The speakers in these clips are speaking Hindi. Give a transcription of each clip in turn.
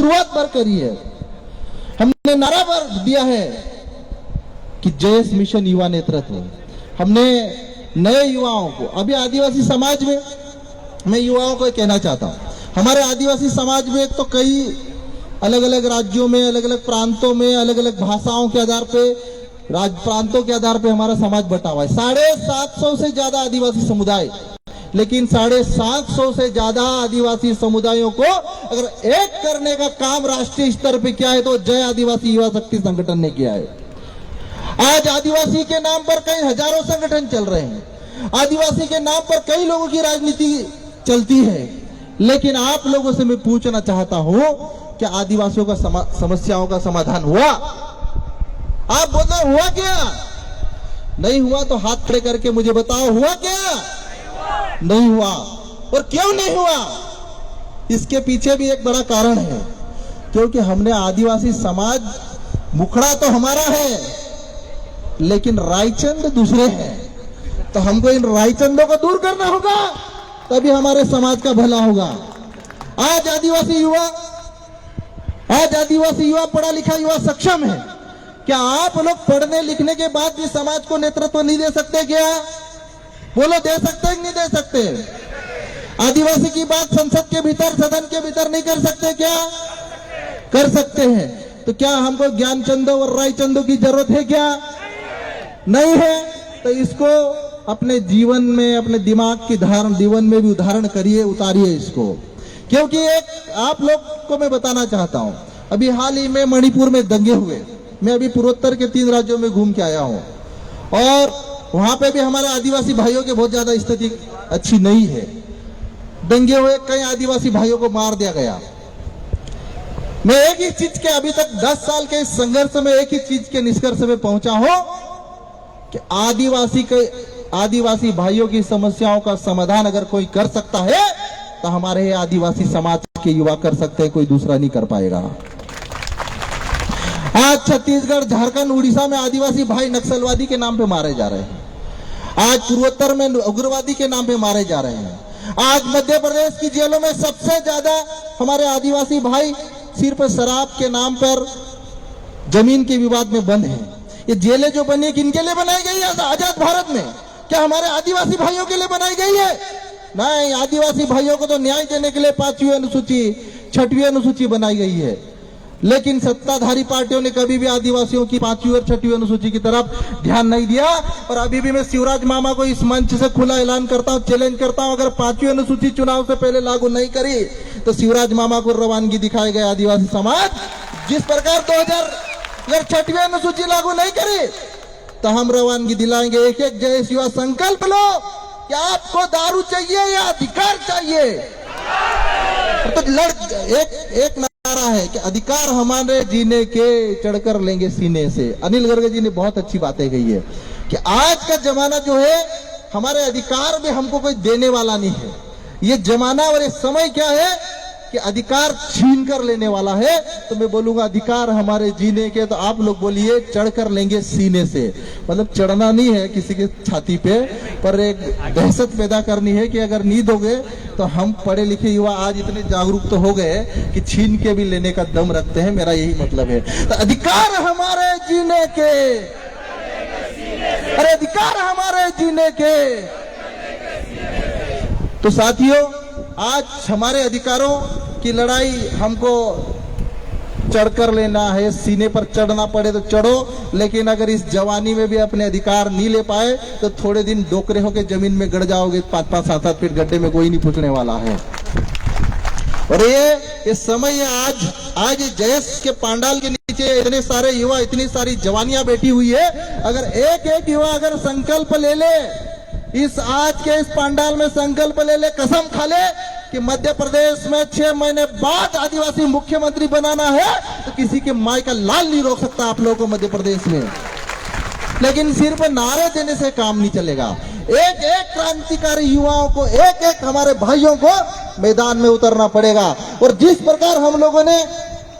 शुरुआत पर करी है। हमने नारा पर दिया है कि जयेश मिशन युवा नेतृत्व। हमने नए युवाओं को, अभी आदिवासी समाज में मैं युवाओं को कहना चाहता हूं, हमारे आदिवासी समाज में तो कई अलग अलग राज्यों में, अलग अलग प्रांतों में, अलग अलग भाषाओं के आधार पे, प्रांतों के आधार पे हमारा समाज बटा हुआ है। 750 से ज्यादा आदिवासी समुदाय, लेकिन 750 से ज्यादा आदिवासी समुदायों को अगर एक करने का काम राष्ट्रीय स्तर पे किया है तो जय आदिवासी युवा शक्ति संगठन ने किया है। आज आदिवासी के नाम पर कई हजारों संगठन चल रहे हैं, आदिवासी के नाम पर कई लोगों की राजनीति चलती है, लेकिन आप लोगों से मैं पूछना चाहता हूं कि आदिवासियों का समस्याओं का समाधान हुआ? आप बोलो हुआ क्या? नहीं हुआ तो हाथ खड़े करके मुझे बताओ, हुआ क्या? नहीं हुआ। और क्यों नहीं हुआ? इसके पीछे भी एक बड़ा कारण है, क्योंकि हमने आदिवासी समाज, मुखड़ा तो हमारा है लेकिन रायचंद दूसरे हैं, तो हमको इन रायचंदों को दूर करना होगा, तभी हमारे समाज का भला होगा। आज आदिवासी युवा पढ़ा लिखा युवा सक्षम है। क्या आप लोग पढ़ने लिखने के बाद भी समाज को नेतृत्व नहीं दे सकते क्या? बोलो, दे सकते हैं कि नहीं दे सकते? आदिवासी की बात संसद के भीतर, सदन के भीतर नहीं कर सकते क्या? कर सकते हैं। तो क्या हमको ज्ञानचंदों और रायचंदों की जरूरत है क्या? नहीं है। तो इसको अपने जीवन में, अपने दिमाग की जीवन में भी उदाहरण करिए, उतारिए इसको। क्योंकि एक आप लोग को मैं बताना चाहता हूं, अभी हाल ही में मणिपुर में दंगे हुए। मैं अभी पूर्वोत्तर के 3 राज्यों में घूम के आया हूं और वहां पे भी हमारे आदिवासी भाइयों की बहुत ज्यादा स्थिति अच्छी नहीं है। दंगे हुए, कई आदिवासी भाइयों को मार दिया गया। मैं एक ही चीज के, अभी तक 10 साल के इस संघर्ष में एक ही चीज के निष्कर्ष में पहुंचा हूं कि आदिवासी भाइयों की समस्याओं का समाधान अगर कोई कर सकता है तो हमारे आदिवासी समाज के युवा कर सकते हैं, कोई दूसरा नहीं कर पाएगा। आज छत्तीसगढ़, झारखंड, उड़ीसा में आदिवासी भाई नक्सलवादी के नाम पे मारे जा रहे हैं। आज पूर्वोत्तर में उग्रवादी के नाम पे मारे जा रहे हैं। आज मध्य प्रदेश की जेलों में सबसे ज्यादा हमारे आदिवासी भाई सिर्फ शराब के नाम पर जमीन के विवाद में बंद हैं। ये जेलें जो बनी, किनके लिए बनाई गई है आजाद भारत में? क्या हमारे आदिवासी भाइयों के लिए बनाई गई है? नहीं, आदिवासी भाइयों को तो न्याय देने के लिए 5वीं अनुसूची, 6वीं अनुसूची बनाई गई है, लेकिन सत्ताधारी पार्टियों ने कभी भी आदिवासियों की 5वीं और 6वीं अनुसूची की तरफ ध्यान नहीं दिया। और अभी भी मैं शिवराज मामा को इस मंच से खुला ऐलान करता हूं, चैलेंज करता हूं, अगर 5वीं अनुसूची चुनाव से पहले लागू नहीं करी तो शिवराज मामा को रवानगी दिखाए गए आदिवासी समाज। जिस प्रकार 6वीं अनुसूची लागू नहीं करी तो हम रवानगी दिलाएंगे। एक एक जय युवा संकल्प लो कि आपको दारू चाहिए या अधिकार चाहिए। तो एक नारा है कि अधिकार हमारे जीने के, चढ़कर लेंगे सीने से। अनिल गर्ग जी ने बहुत अच्छी बातें कही है कि आज का जमाना जो है, हमारे अधिकार में हमको कोई देने वाला नहीं है। ये जमाना और ये समय क्या है कि अधिकार छीन कर लेने वाला है। तो मैं बोलूंगा अधिकार हमारे जीने के, तो आप लोग बोलिए चढ़कर लेंगे सीने से। मतलब चढ़ना नहीं है किसी के छाती पे, पर एक दहशत पैदा करनी है कि अगर नींद हो गए तो हम पढ़े लिखे युवा आज इतने जागरूक तो हो गए कि छीन के भी लेने का दम रखते हैं। मेरा यही मतलब है। तो अधिकार हमारे जीने के, अरे अधिकार हमारे जीने के। तो साथियों, आज हमारे अधिकारों की लड़ाई हमको चढ़कर लेना है, सीने पर चढ़ना पड़े तो चढ़ो, लेकिन अगर इस जवानी में भी अपने अधिकार नहीं ले पाए तो थोड़े दिन डोकरे होके जमीन में गड़ जाओगे। 5-5, 7-7 फीट गड्ढे में कोई नहीं पूछने वाला है। और ये समय है आज जयेश के पांडाल के नीचे इतने सारे युवा, इतनी सारी जवानियां बैठी हुई है। अगर एक एक युवा अगर संकल्प ले ले, इस आज के इस पांडाल में संकल्प ले ले, कसम खा ले कि मध्य प्रदेश में 6 महीने बाद आदिवासी मुख्यमंत्री बनाना है, तो किसी के माई का लाल नहीं रोक सकता आप लोगों को मध्य प्रदेश में। लेकिन सिर्फ नारे देने से काम नहीं चलेगा। एक एक क्रांतिकारी युवाओं को, एक एक हमारे भाइयों को मैदान में उतरना पड़ेगा। और जिस प्रकार हम लोगों ने,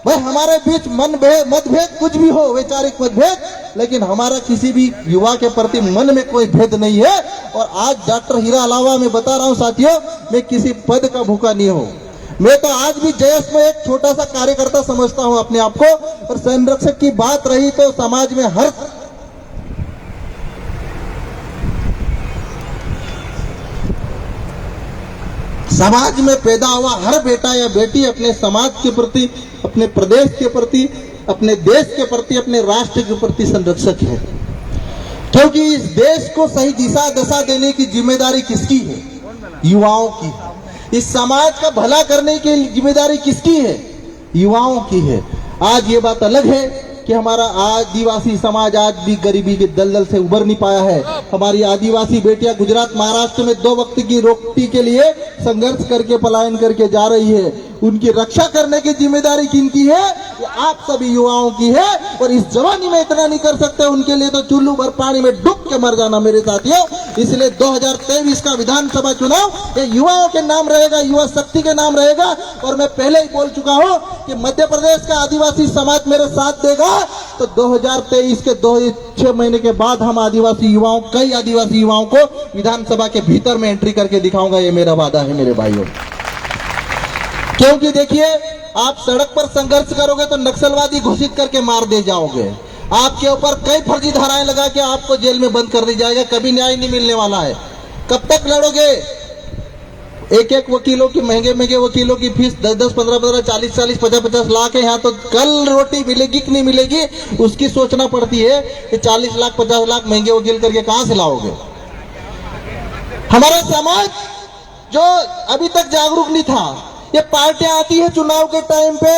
भाई हमारे बीच मतभेद कुछ भी हो, वैचारिक मतभेद, लेकिन हमारा किसी भी युवा के प्रति मन में कोई भेद नहीं है। और आज डॉक्टर हीरा अलावा मैं बता रहा हूं साथियों, मैं किसी पद का भूखा नहीं हूं। मैं तो आज भी जयस में एक छोटा सा कार्यकर्ता समझता हूं अपने आप को। और संरक्षक की बात रही तो समाज में हर समाज में पैदा हुआ हर बेटा या बेटी अपने समाज के प्रति, अपने प्रदेश के प्रति, अपने देश के प्रति, अपने राष्ट्र के प्रति संरक्षक है। क्योंकि इस देश को सही दिशा दशा देने की जिम्मेदारी किसकी है? युवाओं की। इस समाज का भला करने की जिम्मेदारी किसकी है? युवाओं की है। आज ये बात अलग है कि हमारा आदिवासी समाज आज भी गरीबी के दलदल से उबर नहीं पाया है। हमारी आदिवासी बेटियां गुजरात महाराष्ट्र में 2 वक्त की रोटी के लिए संघर्ष करके पलायन करके जा रही है। उनकी रक्षा करने की जिम्मेदारी किनकी है? ये आप सभी युवाओं की है। और इस जवानी में इतना नहीं कर सकते उनके लिए तो चुल्लू भर पानी में डूब के मर जाना मेरे साथियों। इसलिए 2023 का विधानसभा चुनाव ये युवाओं के नाम रहेगा, युवा शक्ति के नाम रहेगा। और मैं पहले ही बोल चुका हूं कि मध्य प्रदेश का आदिवासी समाज मेरे साथ देगा तो 2023 के 6 महीने के बाद हम कई आदिवासी युवाओं को विधानसभा के भीतर में एंट्री करके दिखाऊंगा। ये मेरा वादा है मेरे भाइयों। क्योंकि देखिए, आप सड़क पर संघर्ष करोगे तो नक्सलवादी घोषित करके मार दे जाओगे। आपके ऊपर कई फर्जी धाराएं लगा के आपको जेल में बंद कर दी जाएगा। कभी न्याय नहीं मिलने वाला है। कब तक लड़ोगे? एक वकीलों की महंगे वकीलों की फीस 10, 15, 40, 50 लाख है। यहाँ तो कल रोटी मिलेगी कि नहीं मिलेगी उसकी सोचना पड़ती है कि 40 लाख 50 लाख महंगे वकील करके कहां से लाओगे? हमारा समाज जो अभी तक जागरूक नहीं था, ये पार्टियां आती है चुनाव के टाइम पे,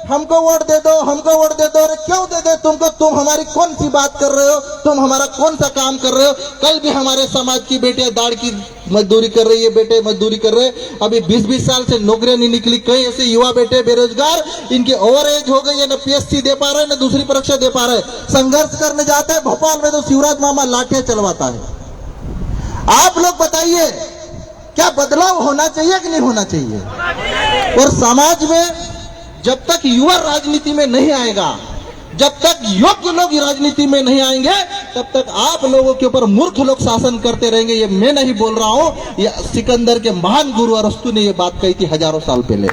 हमको वोट दे दो, हमको वोट दे दो। अरे क्यों दे दे तुमको? तुम हमारी कौन सी बात कर रहे हो? तुम हमारा कौन सा काम कर रहे हो? कल भी हमारे समाज की बेटियां दाढ़ की मजदूरी कर रही है, बेटे मजदूरी कर रहे हैं। अभी 20-20 साल से नौकरियां नहीं निकली। कई ऐसे युवा बेटे बेरोजगार, इनकी ओवर एज हो गई है, न PSC दे पा रहे, न दूसरी परीक्षा दे पा रहे। संघर्ष करने जाते हैं भोपाल में तो शिवराज मामा लाठियां चलवाता है। आप लोग बताइए, क्या बदलाव होना चाहिए कि नहीं होना चाहिए? और समाज में जब तक युवा राजनीति में नहीं आएगा, जब तक योग्य लोग राजनीति में नहीं आएंगे, तब तक आप लोगों के ऊपर मूर्ख लोग शासन करते रहेंगे। ये मैं नहीं बोल रहा हूं, ये सिकंदर के महान गुरु अरस्तु ने ये बात कही थी हजारों साल पहले।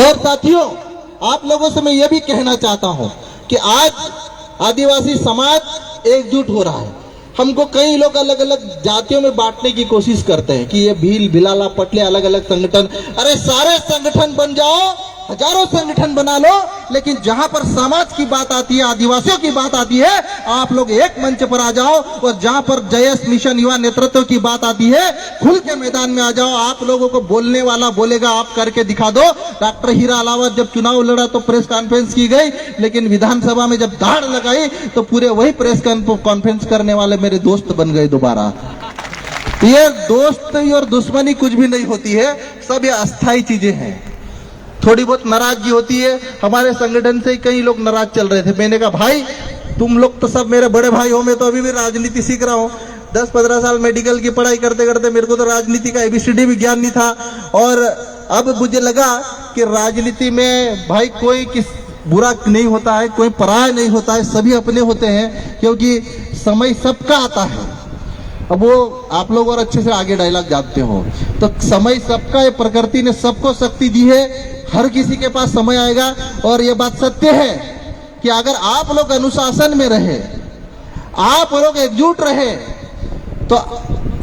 और साथियों, आप लोगों से मैं ये भी कहना चाहता हूं कि आज आदिवासी समाज एकजुट हो रहा है। हमको कई लोग अलग अलग जातियों में बांटने की कोशिश करते हैं कि ये भील भिलाला पटले अलग अलग संगठन। अरे सारे संगठन बन जाओ, हजारों संगठन बना लो, लेकिन जहां पर समाज की बात आती है, आदिवासियों की बात आती है, आप लोग एक मंच पर आ जाओ। और जहां पर जयस मिशन युवा नेतृत्व की बात आती है, खुल के मैदान में आ जाओ। आप लोगों को बोलने वाला बोलेगा, आप करके दिखा दो। डॉक्टर हीरा अलावत जब चुनाव लड़ा तो प्रेस कॉन्फ्रेंस की गई, लेकिन विधानसभा में जब दाढ़ लगाई तो पूरे वही प्रेस कॉन्फ्रेंस करने वाले मेरे दोस्त बन गए दोबारा। ये दोस्ती और दुश्मनी कुछ भी नहीं होती है, सब ये अस्थायी चीजें हैं। थोड़ी बहुत नाराजगी होती है। हमारे संगठन से कई लोग नाराज चल रहे थे। मैंने कहा भाई तुम लोग तो सब मेरे बड़े भाई हो, मैं तो अभी भी राजनीति सीख रहा हूँ। 10-15 साल मेडिकल की पढ़ाई करते करते मेरे को तो राजनीति का ABCD भी ज्ञान नहीं था। और अब मुझे लगा कि राजनीति में भाई कोई किस बुरा नहीं होता है, कोई पराया नहीं होता है, सभी अपने होते हैं। क्योंकि समय सबका आता है। अब वो आप लोग और अच्छे से आगे डायलॉग जानते हो तो समय सबका है, प्रकृति ने सबको शक्ति दी है, हर किसी के पास समय आएगा। और ये बात सत्य है कि अगर आप लोग अनुशासन में रहे, आप लोग एकजुट रहे, तो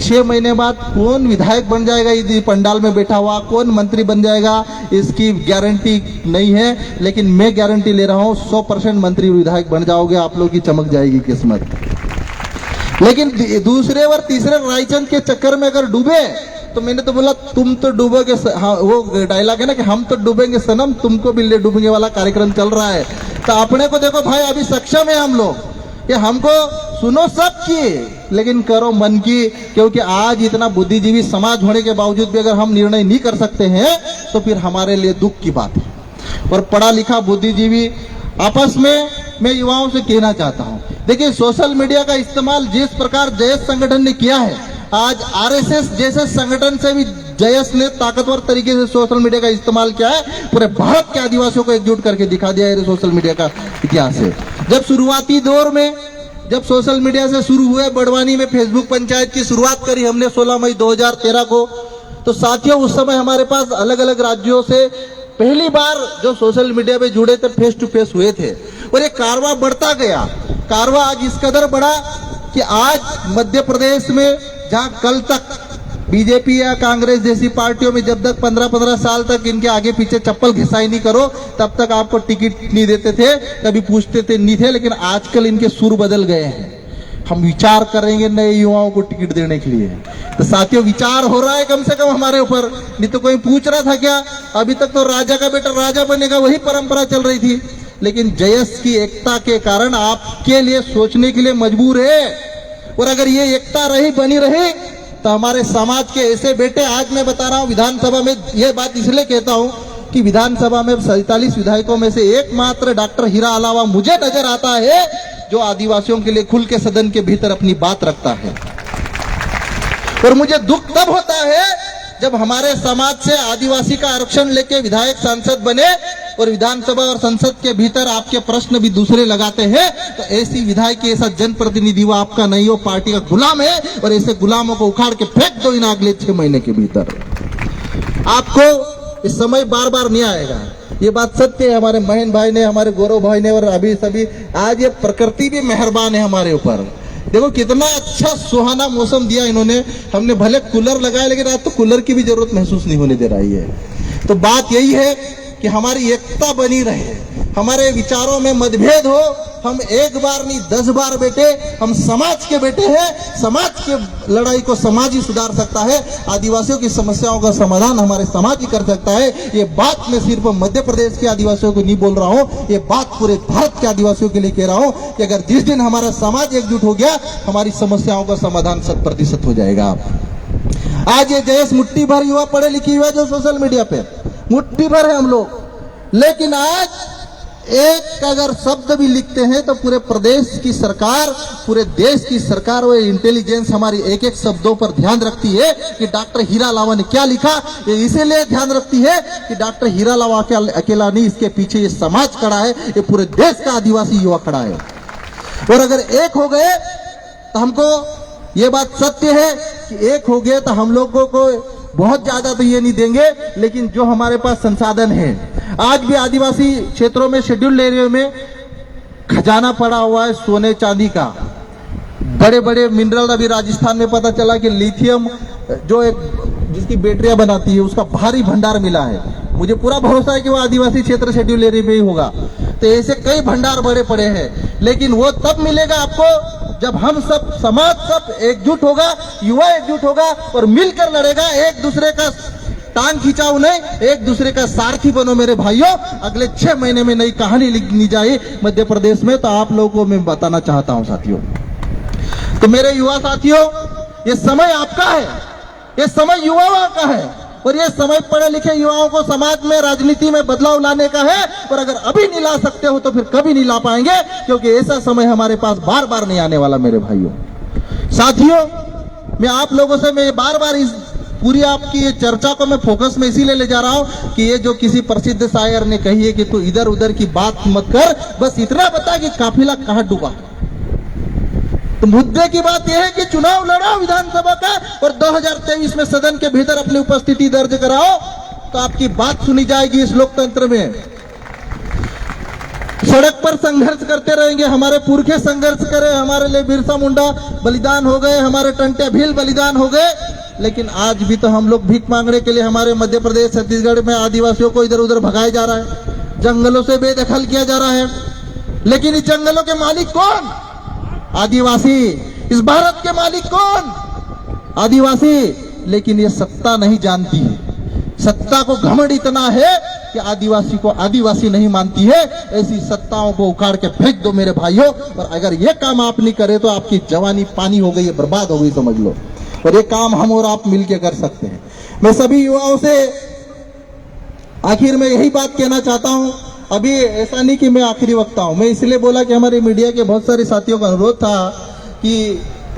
6 महीने बाद कौन विधायक बन जाएगा इस पंडाल में बैठा हुआ, कौन मंत्री बन जाएगा, इसकी गारंटी नहीं है। लेकिन मैं गारंटी ले रहा हूं 100% मंत्री विधायक बन जाओगे, आप लोग की चमक जाएगी किस्मत। लेकिन दूसरे और तीसरे रायचंद के चक्कर में अगर डूबे तो मैंने तो बोला तुम तो डूबोगे। हाँ, वो डायलॉग है ना कि हम तो डूबेंगे सनम, तुमको भी ले डूबेंगे वाला कार्यक्रम चल रहा है। तो अपने को देखो भाई, अभी सक्षम है हम लोग कि हमको सुनो सब की, लेकिन करो मन की। क्योंकि आज इतना बुद्धिजीवी समाज होने के बावजूद भी अगर हम निर्णय नहीं कर सकते हैं तो फिर हमारे लिए दुख की बात है। और पढ़ा लिखा बुद्धिजीवी आपस में मैं युवाओं से कहना चाहता हूं, देखिए सोशल मीडिया का इस्तेमाल जिस प्रकार जयस संगठन ने किया है, आज RSS जैसे संगठन से भी जयस ने ताकतवर तरीके से सोशल मीडिया का इस्तेमाल किया है। पूरे भारत के आदिवासियों को एकजुट करके दिखा दिया है सोशल मीडिया का इतिहास है। जब शुरुआती दौर में जब सोशल मीडिया से शुरू हुए, बड़वानी में फेसबुक पंचायत की शुरुआत करी हमने 16 मई 2013 को, तो साथियों उस समय हमारे पास अलग अलग राज्यों से पहली बार जो सोशल मीडिया पे जुड़े थे फेस टू फेस हुए थे, और ये कारवा बढ़ता गया। कारवा आज इस कदर बढ़ा कि आज मध्य प्रदेश में जहां कल तक बीजेपी या कांग्रेस जैसी पार्टियों में जब तक 15-15 साल तक इनके आगे पीछे चप्पल घिसाई नहीं करो तब तक आपको टिकट नहीं देते थे, कभी पूछते थे नहीं थे, लेकिन आजकल इनके सुर बदल गए हैं। हम विचार करेंगे नए युवाओं को टिकट देने के लिए। तो साथियों विचार हो रहा है कम से कम हमारे ऊपर, नहीं तो कोई पूछ रहा था क्या? अभी तक तो राजा का बेटा राजा बनेगा वही परंपरा चल रही थी, लेकिन जयस की एकता के कारण आपके लिए सोचने के लिए मजबूर है। और अगर ये एकता रही बनी रही तो हमारे समाज के ऐसे बेटे, आज मैं बता रहा हूं विधानसभा में, यह बात इसलिए कहता हूं कि विधानसभा में 47 विधायकों में से एकमात्र डॉक्टर हीरा अलावा मुझे नजर आता है जो आदिवासियों के लिए खुल के सदन के भीतर अपनी बात रखता है। और मुझे दुख तब होता है जब हमारे समाज से आदिवासी का आरक्षण लेके विधायक सांसद बने और विधानसभा और संसद के भीतर आपके प्रश्न भी दूसरे लगाते हैं, तो ऐसी विधायक ऐसा जनप्रतिनिधि वो आपका नहीं हो, पार्टी का गुलाम है, और ऐसे गुलामों को उखाड़ के फेंक दो इन अगले 6 महीने के भीतर। आपको इस समय बार बार नहीं आएगा, ये बात सत्य है। हमारे महेंद्र भाई ने, हमारे गौरव भाई ने और अभी सभी, आज ये प्रकृति भी मेहरबान है हमारे ऊपर। देखो कितना अच्छा सुहाना मौसम दिया इन्होंने। हमने भले कूलर लगाया लेकिन आज तो कूलर की भी जरूरत महसूस नहीं होने दे रही है। तो बात यही है कि हमारी एकता बनी रहे, हमारे विचारों में मतभेद हो, हम एक बार नहीं 10 बार बेटे, हम समाज के बेटे हैं। समाज की लड़ाई को समाज ही सुधार सकता है, आदिवासियों की समस्याओं का समाधान हमारे समाज ही कर सकता है। ये बात मैं सिर्फ मध्य प्रदेश के आदिवासियों को नहीं बोल रहा हूँ, ये बात पूरे भारत के आदिवासियों के लिए कह रहा हूँ कि अगर जिस दिन हमारा समाज एकजुट हो गया, हमारी समस्याओं का समाधान 100% हो जाएगा। आज ये जयेश मुट्ठी भर युवा पढ़े लिखे हुए जो सोशल मीडिया पे मुट्ठी भर है हम लोग, लेकिन आज एक अगर शब्द भी लिखते हैं तो पूरे प्रदेश की सरकार, पूरे देश की सरकार और इंटेलिजेंस हमारी एक एक शब्दों पर ध्यान रखती है कि डॉक्टर हीरा लावा ने क्या लिखा। ये इसीलिए ध्यान रखती है कि डॉक्टर हीरा लावा अकेला नहीं, इसके पीछे ये समाज खड़ा है, ये पूरे देश का आदिवासी युवा खड़ा है। और अगर एक हो गए तो हमको ये बात सत्य है कि एक हो गए तो हम लोगों को बहुत ज्यादा तो ये नहीं देंगे, लेकिन जो हमारे पास संसाधन है, आज भी आदिवासी क्षेत्रों में शेड्यूल्ड एरिया में खजाना पड़ा हुआ है सोने चांदी का। बड़े बड़े मिनरल, अभी राजस्थान में पता चला कि लिथियम जो एक जिसकी बैटरियां बनाती है उसका भारी भंडार मिला है। मुझे पूरा भरोसा है कि वो आदिवासी क्षेत्र शेड्यूल्ड एरिया में ही होगा। तो ऐसे कई भंडार बड़े पड़े हैं, लेकिन वो तब मिलेगा आपको जब हम सब समाज सब एकजुट होगा, युवा एकजुट होगा और मिलकर लड़ेगा। एक दूसरे का टांग खिंचाओ नहीं, एक दूसरे का सारथी बनो मेरे भाइयों। अगले 6 महीने में नई कहानी लिखनी जाए मध्य प्रदेश में, तो आप लोगों को मैं बताना चाहता हूं साथियों। तो मेरे युवा साथियों, ये समय आपका है, ये समय युवाओं का है, और ये समय पढ़े लिखे युवाओं को समाज में, राजनीति में बदलाव लाने का है। और अगर अभी नहीं ला सकते हो तो फिर कभी नहीं ला पाएंगे, क्योंकि ऐसा समय हमारे पास बार बार नहीं आने वाला मेरे भाइयों। साथियों, मैं आप लोगों से मैं बार बार इस पूरी आपकी ये चर्चा को मैं फोकस में इसीलिए ले जा रहा हूं कि ये जो किसी प्रसिद्ध शायर ने कही है कि तू इधर उधर की बात मत कर, बस इतना बता कि काफिला कहां डूबा। तो मुद्दे की बात यह है कि चुनाव लड़ाओ विधानसभा का और 2023 में सदन के भीतर अपनी उपस्थिति दर्ज कराओ, तो आपकी बात सुनी जाएगी इस लोकतंत्र में। सड़क पर संघर्ष करते रहेंगे, हमारे पुरखे संघर्ष करे, हमारे लिए बिरसा मुंडा बलिदान हो गए, हमारे टंटे भील बलिदान हो गए, लेकिन आज भी तो हम लोग भीख मांगने के लिए हमारे मध्य प्रदेश छत्तीसगढ़ में आदिवासियों को इधर उधर भगाया जा रहा है, जंगलों से बेदखल किया जा रहा है। लेकिन इस जंगलों के मालिक कौन? आदिवासी। इस भारत के मालिक कौन? आदिवासी। लेकिन ये सत्ता नहीं जानती है, सत्ता को घमंड इतना है कि आदिवासी को आदिवासी नहीं मानती है। ऐसी सत्ताओं को उखाड़ के फेंक दो मेरे भाइयों, और अगर ये काम आप नहीं करे तो आपकी जवानी पानी हो गई है, बर्बाद हो गई समझ लो। और ये काम हम और आप मिलकर कर सकते हैं। मैं सभी युवाओं से आखिर में यही बात कहना चाहता हूं। अभी ऐसा नहीं कि मैं आखिरी वक्ता हूं, मैं इसलिए बोला कि हमारे मीडिया के बहुत सारे साथियों का अनुरोध था कि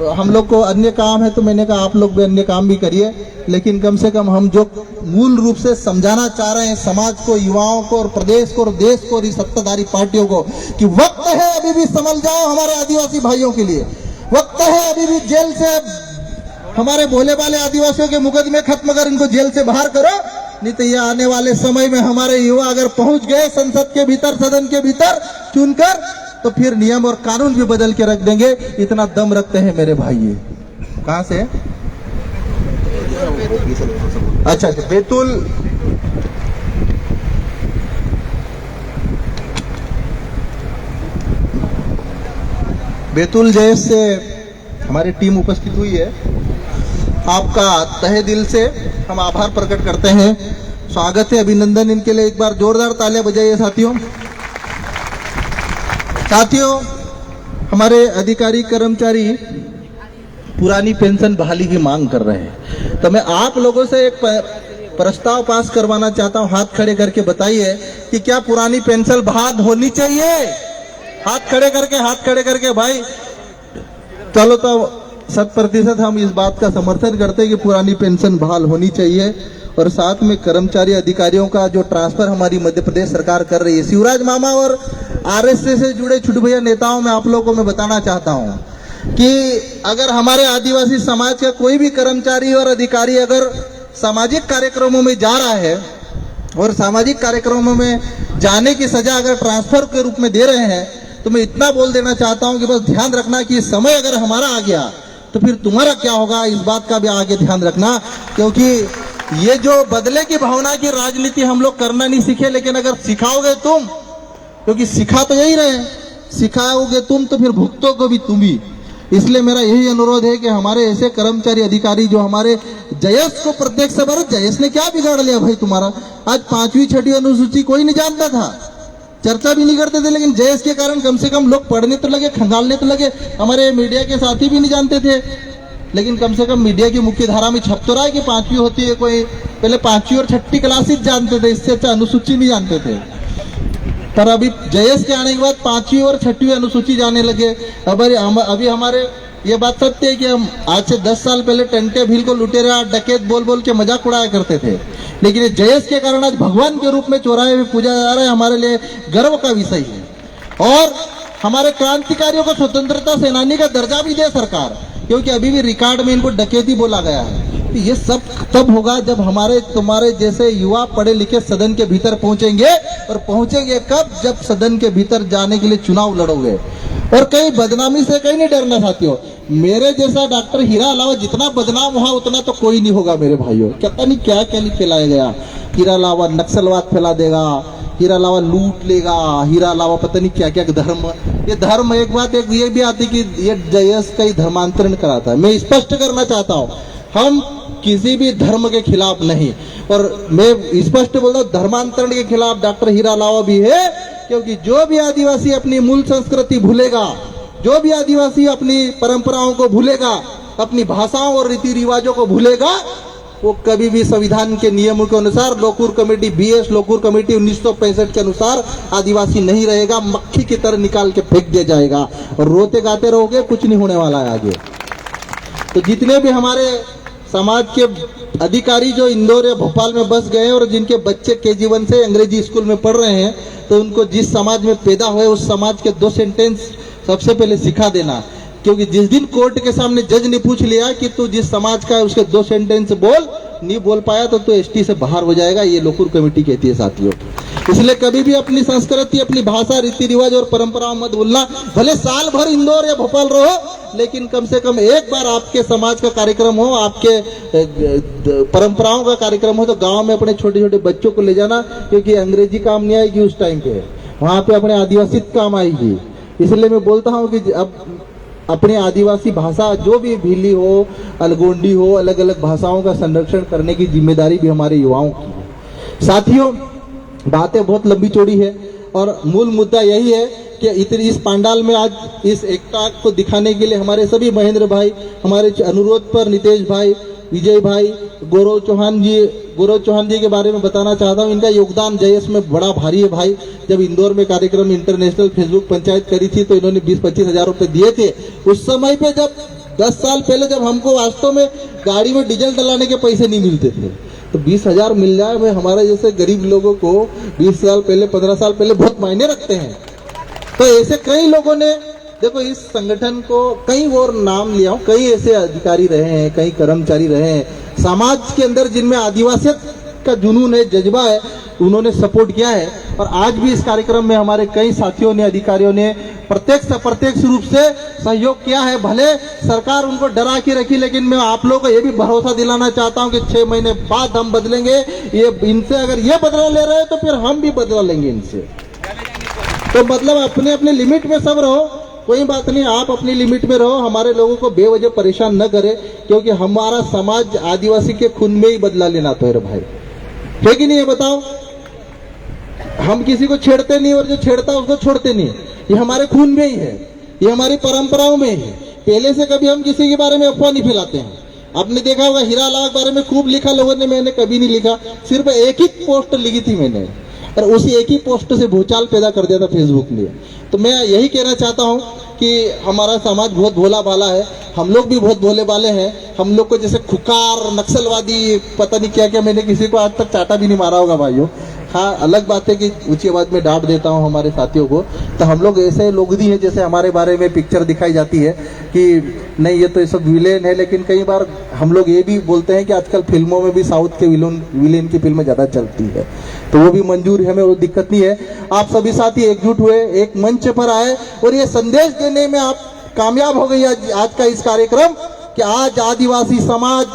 हम लोग को अन्य काम है, तो मैंने कहा आप लोग भी अन्य काम भी करिए, लेकिन कम से कम हम जो मूल रूप से समझाना चाह रहे हैं समाज को, युवाओं को और प्रदेश को और देश को और सत्ताधारी पार्टियों को कि वक्त है अभी भी, समझ जाओ हमारे आदिवासी भाइयों के लिए। वक्त है अभी भी जेल से हमारे भोले भाले आदिवासियों के मुकदमे खत्म कर इनको जेल से बाहर करो, नहीं तो ये आने वाले समय में हमारे युवा अगर पहुंच गए संसद के भीतर, सदन के भीतर चुनकर, तो फिर नियम और कानून भी बदल के रख देंगे। इतना दम रखते हैं मेरे भाई। ये कहां से? अच्छा, बैतूल जयेश से हमारी टीम उपस्थित हुई है। आपका तहे दिल से हम आभार प्रकट करते हैं। स्वागत है, अभिनंदन इनके लिए। एक बार जोरदार तालियां बजाइए साथियों। हमारे अधिकारी कर्मचारी पुरानी पेंशन बहाली की मांग कर रहे हैं, तो मैं आप लोगों से एक प्रस्ताव पास करवाना चाहता हूं। हाथ खड़े करके बताइए कि क्या पुरानी पेंशन बहाल होनी चाहिए? हाथ खड़े करके भाई। चलो, तो 100% हम इस बात का समर्थन करते हैं कि पुरानी पेंशन बहाल होनी चाहिए। और साथ में कर्मचारी अधिकारियों का जो ट्रांसफर हमारी मध्य प्रदेश सरकार कर रही है, शिवराज मामा और आरएसएस से जुड़े छोटे भैया नेताओं में आप लोगों को मैं बताना चाहता हूं कि अगर हमारे आदिवासी समाज का कोई भी कर्मचारी और अधिकारी अगर सामाजिक कार्यक्रमों में जा रहा है और सामाजिक कार्यक्रमों में जाने की सजा अगर ट्रांसफर के रूप में दे रहे हैं, तो मैं इतना बोल देना चाहता हूं कि बस ध्यान रखना कि समय अगर हमारा आ गया तो फिर तुम्हारा क्या होगा, इस बात का भी आगे ध्यान रखना। क्योंकि ये जो बदले की भावना की राजनीति हम लोग करना नहीं सीखे, लेकिन अगर सिखाओगे तुम, क्योंकि सिखा तो यही रहे, सिखाओगे तुम तो फिर भुगतोगे भी तुम ही। इसलिए मेरा यही अनुरोध है कि हमारे ऐसे कर्मचारी अधिकारी जो हमारे जयेश को प्रत्यक्ष से, जयेश ने क्या बिगाड़ लिया भाई तुम्हारा? आज 5वीं 6वीं अनुसूची कोई नहीं जानता था, चर्चा भी नहीं करते थे, लेकिन जयेश के कारण कम से कम लोग पढ़ने तो लगे, खंगालने तो लगे। हमारे मीडिया के साथी भी नहीं जानते थे, लेकिन कम से कम मीडिया की मुख्य धारा में छप तो रहा है कि 5वीं होती है। कोई पहले 5वीं और 6वीं क्लासेस जानते थे, इससे अच्छा अनुसूची नहीं जानते थे। पर अभी जयेश के आने के बाद 5वीं और 6वीं अनुसूची जाने लगे। अभी हमारे ये बात सत्य है कि हम आज से 10 साल पहले टंटे भील को लुटेरा डकैत बोल बोल के मजाक उड़ाया करते थे, लेकिन ये जयेश के कारण आज भगवान के रूप में चौराहे में पूजा जा रहा है। हमारे लिए गर्व का विषय है। और हमारे क्रांतिकारियों को स्वतंत्रता सेनानी का दर्जा भी दे सरकार, क्योंकि अभी भी रिकॉर्ड में इनको डकैती बोला गया है। तो ये सब तब होगा जब हमारे तुम्हारे जैसे युवा पढ़े लिखे सदन के भीतर पहुंचेंगे। और पहुंचेंगे कब? जब सदन के भीतर जाने के लिए चुनाव लड़ोगे। और कहीं बदनामी से कहीं नहीं डरना साथियों। मेरे जैसा डॉक्टर हीरा अलावा जितना बदनाम हुआ उतना तो कोई नहीं होगा मेरे भाइयों। पता नहीं क्या क्या नहीं फैलाया गया। हीरा अलावा नक्सलवाद फैला देगा, हीरा अलावा लूट लेगा, हीरा अलावा पता नहीं क्या क्या धर्म। ये धर्म, एक बात एक ये भी आती कि ये जयेश का ही धर्मांतरण कराता है। मैं स्पष्ट करना चाहता हूँ, हम किसी भी धर्म के खिलाफ नहीं, और मैं स्पष्ट बोलता हूँ धर्मांतरण के खिलाफ डॉक्टर हीरा अलावा भी है। क्योंकि जो भी आदिवासी अपनी मूल संस्कृति भूलेगा, जो भी आदिवासी अपनी परंपराओं को भूलेगा, अपनी भाषाओं और रीति रिवाजों को भूलेगा, वो कभी भी संविधान के नियमों के अनुसार Lokur committee BS Lokur committee 1965 के अनुसार आदिवासी नहीं रहेगा। मक्खी की तरह निकाल के फेंक दिया जाएगा और रोते गाते रहोगे, कुछ नहीं होने वाला है आगे। तो जितने भी हमारे समाज के अधिकारी जो इंदौर या भोपाल में बस गए और जिनके बच्चे KG1 से अंग्रेजी स्कूल में पढ़ रहे हैं, तो उनको जिस समाज में पैदा हुए उस समाज के 2 सेंटेंस सबसे पहले सिखा देना। क्योंकि जिस दिन कोर्ट के सामने जज ने पूछ लिया कि तू जिस समाज का है उसके 2 सेंटेंस बोल, नहीं बोल पाया तो तू ST से बाहर हो जाएगा। ये लोकूर कमेटी कहती है साथियों। इसलिए कभी भी अपनी संस्कृति, अपनी भाषा, रीति रिवाज और परंपराओं मत भूलना। भले साल भर इंदौर या भोपाल रहो, लेकिन कम से कम एक बार आपके समाज का कार्यक्रम हो, आपके परंपराओं का कार्यक्रम हो, तो गांव में अपने छोटे छोटे बच्चों को ले जाना। क्योंकि अंग्रेजी काम नहीं आएगी उस टाइम पे, वहां पे अपने आदिवासी काम आएगी। इसलिए मैं बोलता हूँ कि अब अपनी आदिवासी भाषा जो भी भीली हो, अलगोंडी हो, अलग अलग भाषाओं का संरक्षण करने की जिम्मेदारी भी हमारे युवाओं की है। साथियों, बातें बहुत लंबी चौड़ी है और मूल मुद्दा यही है कि इस पंडाल में आज इस एकता को दिखाने के लिए हमारे सभी महेंद्र भाई, हमारे अनुरोध पर नितेश भाई, विजय भाई, गौरव चौहान जी के बारे में बताना चाहता हूँ। इनका योगदान जयेश में बड़ा भारी है भाई। जब इंदौर में कार्यक्रम इंटरनेशनल फेसबुक पंचायत करी थी तो इन्होंने 20-25 हजार रुपए दिए थे। उस समय पे जब 10 साल पहले जब हमको वास्तव में गाड़ी में डीजल डलाने के पैसे नहीं मिलते थे, तो 20 हजार मिल जाए भाई हमारे जैसे गरीब लोगों को 20 साल पहले, 15 साल पहले बहुत मायने रखते हैं। तो ऐसे कई लोगों ने देखो इस संगठन को कई और नाम लिया हूं, कई ऐसे अधिकारी रहे हैं, कई कर्मचारी रहे हैं समाज के अंदर जिनमें आदिवासियत का जुनून है, जज्बा है, उन्होंने सपोर्ट किया है। और आज भी इस कार्यक्रम में हमारे कई साथियों ने, अधिकारियों ने प्रत्यक्ष अप्रत्यक्ष रूप से सहयोग किया है। भले सरकार उनको डरा के रखी, लेकिन मैं आप लोगों को यह भी भरोसा दिलाना चाहता हूं कि 6 महीने बाद हम बदलेंगे। ये इनसे अगर ये बदला ले रहे हैं तो फिर हम भी बदला लेंगे इनसे। तो मतलब अपने अपने लिमिट में सब रहो, कोई बात नहीं, आप अपनी लिमिट में रहो, हमारे लोगों को बेवजह परेशान न करे, क्योंकि हमारा समाज आदिवासी के खून में ही बदला लेना तो है भाई, है कि नहीं? ये बताओ, हम किसी को छेड़ते नहीं और जो छेड़ता है उसको छोड़ते नहीं, ये हमारे खून में ही है, ये हमारी परंपराओं में ही है। पहले से कभी हम किसी के बारे में अफवाह नहीं फैलाते हैं। आपने देखा होगा हीरा लाल के बारे में खूब लिखा लोगों ने, मैंने कभी नहीं लिखा, सिर्फ एक ही पोस्ट लिखी थी मैंने, और उसी एक ही पोस्ट से भूचाल पैदा कर दिया था फेसबुक ने। तो मैं यही कहना चाहता हूं कि हमारा समाज बहुत भोला भाला है, हम लोग भी बहुत भोले भाले हैं। हम लोग को जैसे खुकार, नक्सलवादी, पता नहीं क्या क्या, मैंने किसी को आज तक चाटा भी नहीं मारा होगा भाइयों। हाँ, अलग बात है कि ऊंची आवाज में डांट देता हूं हमारे साथियों को। तो हम लोग ऐसे लोग भी हैं जैसे हमारे बारे में पिक्चर दिखाई जाती है कि नहीं ये तो ये सब विलेन है, लेकिन कई बार हम लोग ये भी बोलते हैं कि आजकल फिल्मों में भी साउथ के विलेन की फिल्में ज्यादा चलती है, तो वो भी मंजूर है, हमें वो दिक्कत नहीं है। आप सभी साथी एकजुट हुए, एक मंच पर आए और ये संदेश देने में आप कामयाब हो गई आज का इस कार्यक्रम कि आज आदिवासी समाज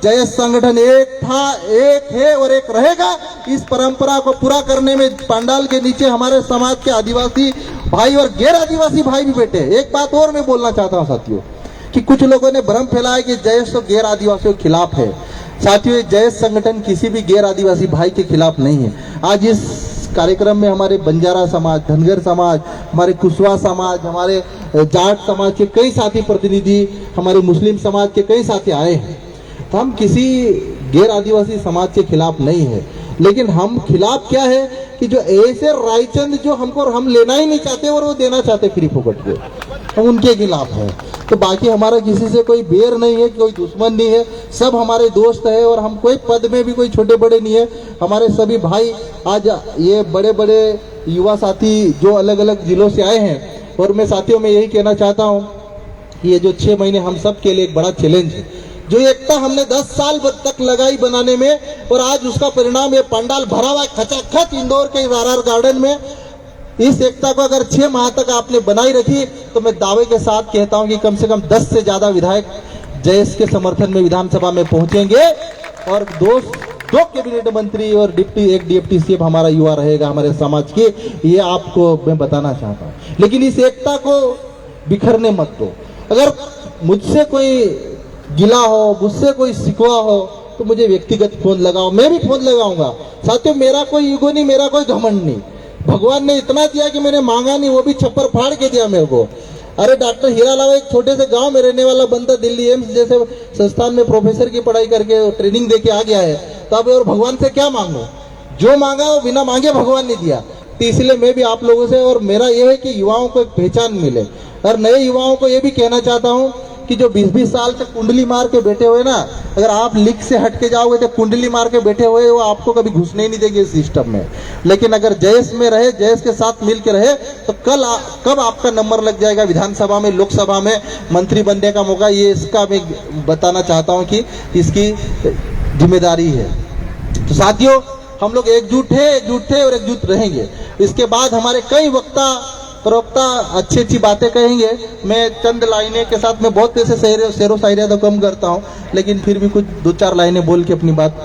जय संगठन एक था, एक है और एक रहेगा। इस परंपरा को पूरा करने में पंडाल के नीचे हमारे समाज के आदिवासी भाई और गैर आदिवासी भाई भी बैठे। एक बात और मैं बोलना चाहता हूं साथियों, कि कुछ लोगों ने भ्रम फैलाया कि जयेश तो गैर आदिवासियों के खिलाफ है। साथियों, जयेश संगठन किसी भी गैर आदिवासी भाई के खिलाफ नहीं है। आज इस कार्यक्रम में हमारे बंजारा समाज, धनगर समाज, हमारे कुशवा समाज, हमारे जाट समाज के कई साथी प्रतिनिधि, हमारे मुस्लिम समाज के कई साथी आए हैं। तो हम किसी गैर आदिवासी समाज के खिलाफ नहीं है, लेकिन हम खिलाफ क्या है कि जो ऐसे रायचंद जो हम लेना ही नहीं चाहते और वो देना चाहते फ्री फोकट के, हम उनके खिलाफ है। तो बाकी हमारा किसी से कोई बैर नहीं है, कोई दुश्मन नहीं है, सब हमारे दोस्त है और हम कोई पद में भी कोई छोटे बड़े नहीं है। हमारे सभी भाई आज ये बड़े बड़े युवा साथी जो अलग अलग जिलों से आए हैं, और मैं साथियों में यही कहना चाहता हूँ कि ये जो 6 महीने हम सब के लिए एक बड़ा चैलेंज है। जो एकता हमने 10 साल तक लगाई बनाने में, और आज उसका परिणाम ये पंडाल भरा हुआ खचाखच इंदौर के RR गार्डन में। इस एकता को अगर 6 माह तक आपने बनाई रखी तो मैं दावे के साथ कहता हूं कि कम से कम 10 से ज्यादा विधायक जयेश के समर्थन में विधानसभा में पहुंचेंगे, और 2 कैबिनेट मंत्री और एक डिप्टी सीएम हमारा युवा रहेगा हमारे समाज के। ये आपको मैं बताना चाहता हूं, लेकिन इस एकता को बिखरने मत दो। अगर मुझसे कोई गिला हो, मुझसे कोई शिकवा हो तो मुझे व्यक्तिगत फोन लगाओ, मैं भी फोन लगाऊंगा। साथियों, मेरा कोई ईगो नहीं, मेरा कोई घमंड नहीं। भगवान ने इतना दिया कि मैंने मांगा नहीं, वो भी छप्पर फाड़ के दिया मेरे को। अरे डॉक्टर हीरा लाल एक छोटे से गांव में रहने वाला बंदा दिल्ली एम्स जैसे संस्थान में प्रोफेसर की पढ़ाई करके ट्रेनिंग देके आ गया है, तब और भगवान से क्या मांगो? जो मांगा वो बिना मांगे भगवान ने दिया। तो इसलिए मैं भी आप लोगों से, और मेरा यह है कि युवाओं को एक पहचान मिले, और नए युवाओं को यह भी कहना चाहता हूँ कि जो 20-20 साल से कुंडली मार के बैठे हुए ना, अगर आप लिख से हट के जाओगे तो कुंडली मार के बैठे हुए वो आपको कभी घुसने ही नहीं देंगे इस सिस्टम में। लेकिन अगर जयेश में रहे, जयेश के साथ मिल के रहे, तो कब आपका नंबर लग जाएगा विधानसभा में, लोकसभा में मंत्री बनने का मौका, ये इसका मैं बताना चाहता हूँ कि इसकी जिम्मेदारी है। तो साथियों, हम लोग एकजुट थे और एकजुट रहेंगे। इसके बाद हमारे कई प्रवक्ता अच्छी बातें कहेंगे। मैं चंद लाइनें के साथ, मैं बहुत ऐसे शेरो शायरिया तो कम करता हूं, लेकिन फिर भी कुछ 2-4 लाइनें बोल के अपनी बात,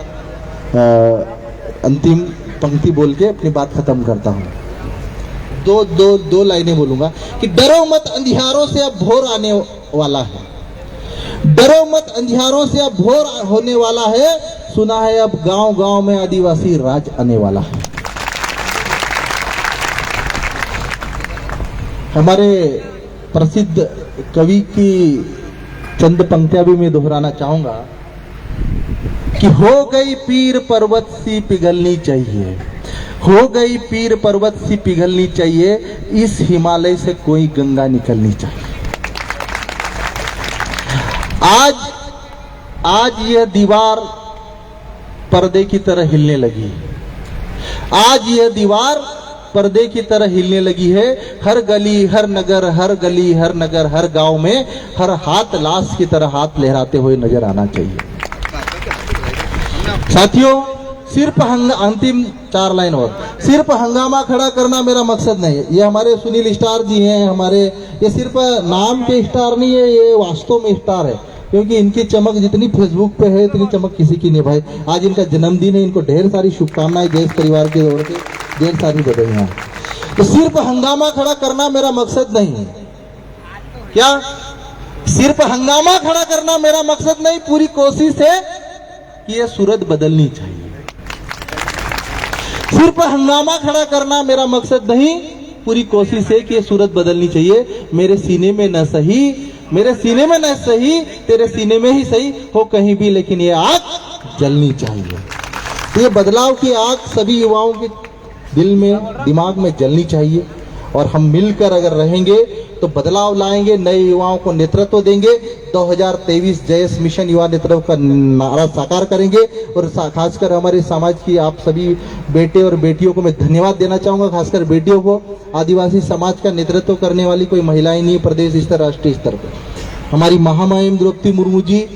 अंतिम पंक्ति बोल के अपनी बात खत्म करता हूं। दो लाइनें बोलूंगा कि डरो मत अंधियारों से अब भोर आने वाला है, डरो मत अंधियारों से अब भोर होने वाला है, सुना है अब गांव-गांव में आदिवासी राज आने वाला है। हमारे प्रसिद्ध कवि की चंद पंक्तियां भी मैं दोहराना चाहूंगा कि हो गई पीर पर्वत सी पिघलनी चाहिए, हो गई पीर पर्वत सी पिघलनी चाहिए, इस हिमालय से कोई गंगा निकलनी चाहिए। आज यह दीवार पर्दे की तरह हिलने लगी, आज यह दीवार पर्दे की तरह हिलने लगी है। हर गली, हर नगर, हर गली, हर नगर, हर गांव में हर हाथ लाश की तरह हाथ लहराते हुए नजर आना चाहिए। साथियों, सिर्फ अंतिम 4 लाइन और, सिर्फ हंगामा खड़ा करना मेरा मकसद नहीं है। ये हमारे सुनील स्टार जी हैं, हमारे ये सिर्फ नाम के स्टार नहीं है, ये वास्तव में स्टार है, क्योंकि इनकी चमक जितनी फेसबुक पे है इतनी चमक किसी की नहीं भाई। आज इनका जन्मदिन है, इनको ढेर सारी शुभकामनाएं जैस परिवार की ओर से, ढेर सारी बधाइयां। तो सिर्फ हंगामा खड़ा करना मेरा मकसद नहीं है। क्या सिर्फ हंगामा खड़ा करना मेरा मकसद नहीं, पूरी कोशिश है कि ये सूरत बदलनी चाहिए। सिर्फ हंगामा खड़ा करना मेरा मकसद नहीं, पूरी कोशिश है कि ये सूरत बदलनी चाहिए। मेरे सीने में न सही, मेरे सीने में न सही, तेरे सीने में ही सही हो कहीं भी, लेकिन ये आग जलनी चाहिए। तो ये बदलाव की आग सभी युवाओं के दिल में, दिमाग में जलनी चाहिए, और हम मिलकर अगर रहेंगे तो बदलाव लाएंगे, नए युवाओं को नेतृत्व देंगे। 2023 जयस मिशन युवा नेतृत्व का नारा साकार करेंगे। और खासकर हमारे समाज की आप सभी बेटे और बेटियों को मैं धन्यवाद देना चाहूंगा, खासकर बेटियों को। आदिवासी समाज का नेतृत्व करने वाली कोई महिलाएं नहीं, प्रदेश स्तर, राष्ट्रीय स्तर पर हमारी महामहिम द्रौपदी मुर्मू जी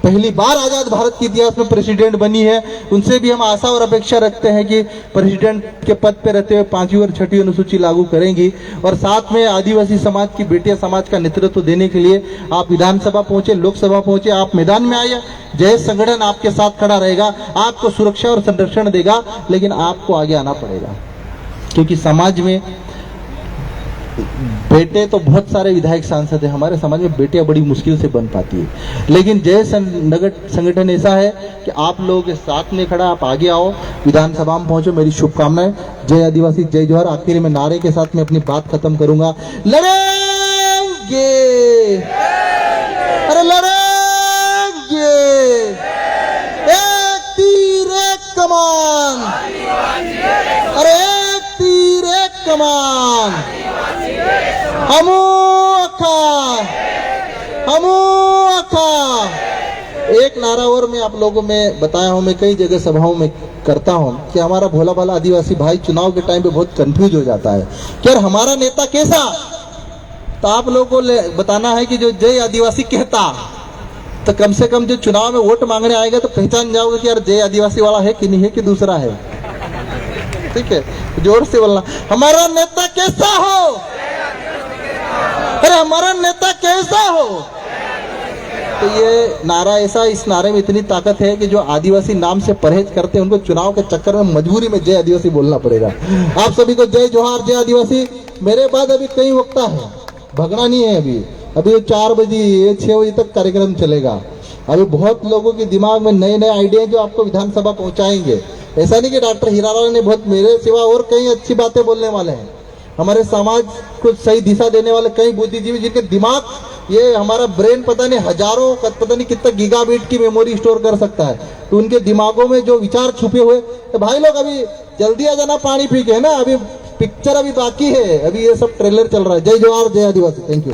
पहली बार आजाद भारत के इतिहास में प्रेसिडेंट बनी है। उनसे भी हम आशा और अपेक्षा रखते हैं कि प्रेसिडेंट के पद पे रहते हुए 5वीं और 6वीं अनुसूची लागू करेंगी। और साथ में आदिवासी समाज की बेटियां समाज का नेतृत्व देने के लिए आप विधानसभा पहुंचे, लोकसभा पहुंचे, आप मैदान में आइए। जय संगठन आपके साथ खड़ा रहेगा, आपको सुरक्षा और संरक्षण देगा, लेकिन आपको आगे आना पड़ेगा, क्योंकि समाज में बेटे तो बहुत सारे विधायक सांसद हैं। हमारे समाज में बेटियां बड़ी मुश्किल से बन पाती है, लेकिन जय संगठन ऐसा है कि आप लोगों के साथ में खड़ा, आप आगे आओ, विधानसभा में पहुंचो। मेरी शुभकामनाएं। जय आदिवासी, जय जोहार। आखिर में नारे के साथ मैं अपनी बात खत्म करूंगा। लड़ेंगे, अरे लड़ेंगे, एक तीर एक कमान, अरे एक तीर एक कमान, हमू अखा। एक नारा और मैं आप लोगों में बताया हूं, मैं कई जगह सभाओं में करता हूं कि हमारा भोला भाला आदिवासी भाई चुनाव के टाइम पे बहुत कंफ्यूज हो जाता है कि यार हमारा नेता कैसा। तो आप लोगों को बताना है कि जो जय आदिवासी कहता, तो कम से कम जो चुनाव में वोट मांगने आएगा तो पहचान जाओगे कि यार जय आदिवासी वाला है कि नहीं है, कि दूसरा है। ठीक है, जोर से बोलना, हमारा नेता कैसा हो, अरे हमारा नेता कैसा हो। तो ये नारा ऐसा, इस नारे में इतनी ताकत है कि जो आदिवासी नाम से परहेज करते हैं उनको चुनाव के चक्कर में मजबूरी में जय आदिवासी बोलना पड़ेगा। आप सभी को जय जोहार, जय आदिवासी। मेरे बाद अभी कई वक्ता है, भगना नहीं है। अभी 4 बजे 6 बजे तक कार्यक्रम चलेगा। अभी बहुत लोगों के दिमाग में नए नए आइडिया जो आपको विधानसभा पहुंचाएंगे। ऐसा नहीं कि डॉक्टर हीरालाल ने बहुत, मेरे सिवा और कई अच्छी बातें बोलने वाले हैं। हमारे समाज को सही दिशा देने वाले कई बुद्धिजीवी जिनके दिमाग, ये हमारा ब्रेन पता नहीं हजारों, पता नहीं कितना गीगाबाइट की मेमोरी स्टोर कर सकता है। तो उनके दिमागों में जो विचार छुपे हुए, तो भाई लोग अभी जल्दी आ जाना, पानी पी के, है ना, अभी पिक्चर अभी बाकी है, अभी ये सब ट्रेलर चल रहा है। जय जोहार, जय आदिवासी। Thank you.